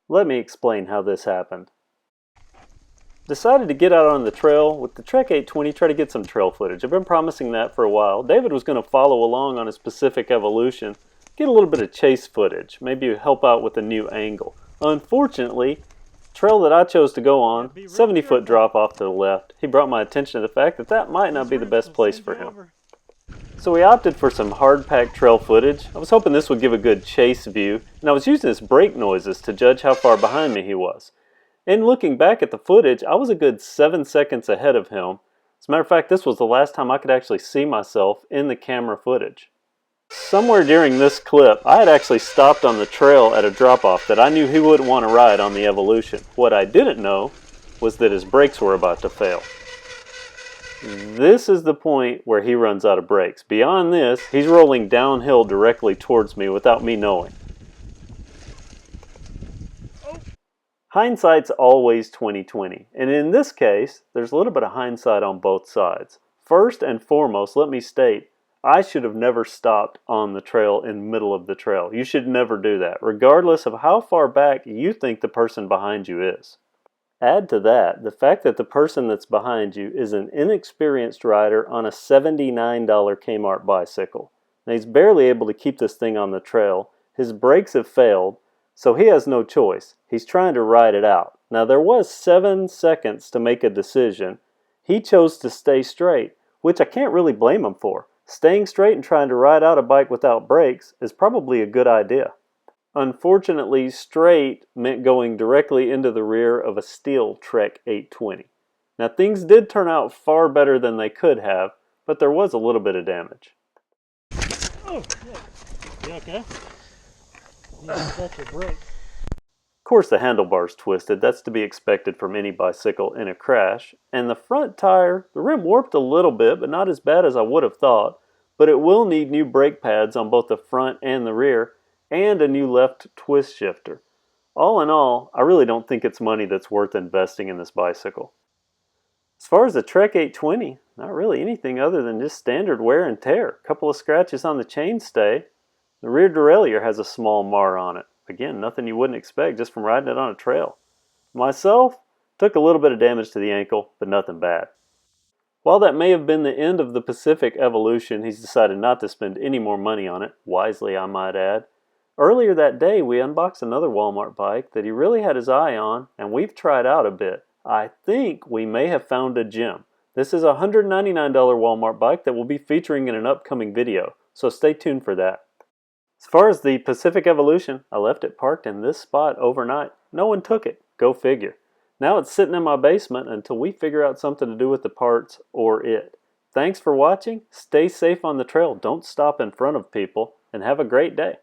Let me explain how this happened. Decided to get out on the trail with the Trek 820, try to get some trail footage. I've been promising that for a while. David was going to follow along on his Pacific Evolution, get a little bit of chase footage, maybe help out with a new angle. Unfortunately, trail that I chose to go on, 70-foot drop off to the left, he brought my attention to the fact that that might not be the best place for him. So we opted for some hard-packed trail footage. I was hoping this would give a good chase view, and I was using his brake noises to judge how far behind me he was. And looking back at the footage, I was a good 7 seconds ahead of him. As a matter of fact, this was the last time I could actually see myself in the camera footage. Somewhere during this clip, I had actually stopped on the trail at a drop-off that I knew he wouldn't want to ride on the Evolution. What I didn't know was that his brakes were about to fail. This is the point where he runs out of brakes. Beyond this, he's rolling downhill directly towards me without me knowing. Hindsight's always 20/20, and in this case, there's a little bit of hindsight on both sides. First and foremost, let me state, I should have never stopped on the trail in the middle of the trail. You should never do that, regardless of how far back you think the person behind you is. Add to that the fact that the person that's behind you is an inexperienced rider on a $79 Kmart bicycle. Now he's barely able to keep this thing on the trail. His brakes have failed, so he has no choice. He's trying to ride it out. Now there was 7 seconds to make a decision. He chose to stay straight, which I can't really blame him for. Staying straight and trying to ride out a bike without brakes is probably a good idea. Unfortunately, straight meant going directly into the rear of a steel Trek 820. Now things did turn out far better than they could have, but there was a little bit of damage. Oh, you okay? That's your brake. Of course the handlebar's twisted, that's to be expected from any bicycle in a crash, and the front tire, the rim warped a little bit, but not as bad as I would have thought, but it will need new brake pads on both the front and the rear, and a new left twist shifter. All in all, I really don't think it's money that's worth investing in this bicycle. As far as the Trek 820, not really anything other than just standard wear and tear. A couple of scratches on the chainstay. The rear derailleur has a small mar on it. Again, nothing you wouldn't expect just from riding it on a trail. Myself, took a little bit of damage to the ankle, but nothing bad. While that may have been the end of the Pacific Evolution, he's decided not to spend any more money on it, wisely I might add. Earlier that day, we unboxed another Walmart bike that he really had his eye on, and we've tried out a bit. I think we may have found a gem. This is a $199 Walmart bike that we'll be featuring in an upcoming video, so stay tuned for that. As far as the Pacific Evolution, I left it parked in this spot overnight. No one took it. Go figure. Now it's sitting in my basement until we figure out something to do with the parts or it. Thanks for watching. Stay safe on the trail. Don't stop in front of people, and have a great day.